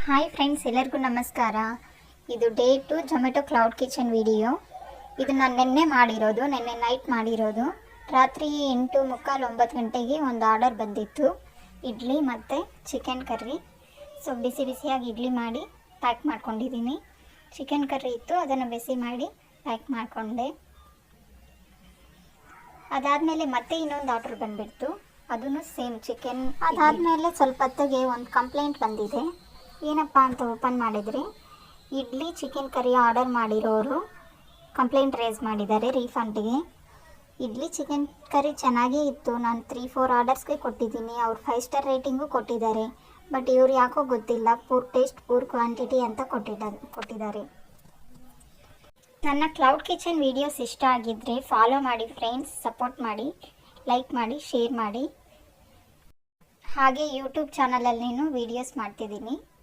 Hi friends, ಎಲ್ಲರಿಗೂ ನಮಸ್ಕಾರ. ಇದು day 2 Zomato cloud kitchen video. ಇದು ನಾನು ನಿನ್ನೆ ನೈಟ್ ಮಾಡಿರೋದು. ರಾತ್ರಿ 8:45 9 ಗಂಟೆಗೆ ಒಂದು ಆರ್ಡರ್ ಬಂದಿತ್ತು, ಇಡ್ಲಿ ಮತ್ತು ಚಿಕನ್ ಕರ್ರಿ. ಸೊ ಬಿಸಿ ಬಿಸಿಯಾಗಿ ಇಡ್ಲಿ ಮಾಡಿ ಪ್ಯಾಕ್ ಮಾಡ್ಕೊಂಡಿದ್ದೀನಿ. ಚಿಕನ್ ಕರ್ರಿ ಇತ್ತು, ಅದನ್ನು ಬಿಸಿ ಮಾಡಿ ಪ್ಯಾಕ್ ಮಾಡಿಕೊಂಡೆ. ಅದಾದಮೇಲೆ ಮತ್ತೆ ಇನ್ನೊಂದು ಆರ್ಡರ್ ಬಂದುಬಿಡ್ತು, ಅದೂ ಸೇಮ್ ಚಿಕನ್. ಅದಾದಮೇಲೆ ಸ್ವಲ್ಪ ಹೊತ್ತಿಗೆ ಒಂದು ಕಂಪ್ಲೇಂಟ್ ಬಂದಿದೆ. ಏನಪ್ಪ ಅಂತ ಓಪನ್ ಮಾಡಿದರೆ, ಇಡ್ಲಿ ಚಿಕನ್ ಕರಿ ಆರ್ಡರ್ ಮಾಡಿರೋರು ಕಂಪ್ಲೇಂಟ್ ರೇಸ್ ಮಾಡಿದ್ದಾರೆ ರೀಫಂಡ್ಗೆ. ಇಡ್ಲಿ ಚಿಕನ್ ಕರಿ ಚೆನ್ನಾಗೇ ಇತ್ತು, ನಾನು 3-4 ಆರ್ಡರ್ಸ್ಗೆ ಕೊಟ್ಟಿದ್ದೀನಿ. ಅವ್ರು 5 ಸ್ಟಾರ್ ರೇಟಿಂಗು ಕೊಟ್ಟಿದ್ದಾರೆ. ಬಟ್ ಇವ್ರು ಯಾಕೋ ಗೊತ್ತಿಲ್ಲ, ಪೂರ್ ಟೇಸ್ಟ್ ಪೂರ್ ಕ್ವಾಂಟಿಟಿ ಅಂತ ಕೊಟ್ಟಿದ್ದಾರೆ. ನನ್ನ ಕ್ಲೌಡ್ ಕಿಚನ್ ವೀಡಿಯೋಸ್ ಇಷ್ಟ ಆಗಿದ್ದರೆ ಫಾಲೋ ಮಾಡಿ ಫ್ರೆಂಡ್ಸ್, ಸಪೋರ್ಟ್ ಮಾಡಿ, ಲೈಕ್ ಮಾಡಿ, ಶೇರ್ ಮಾಡಿ. ಹಾಗೆ ಯೂಟ್ಯೂಬ್ ಚಾನಲಲ್ಲಿನೂ ವೀಡಿಯೋಸ್ ಮಾಡ್ತಿದ್ದೀನಿ.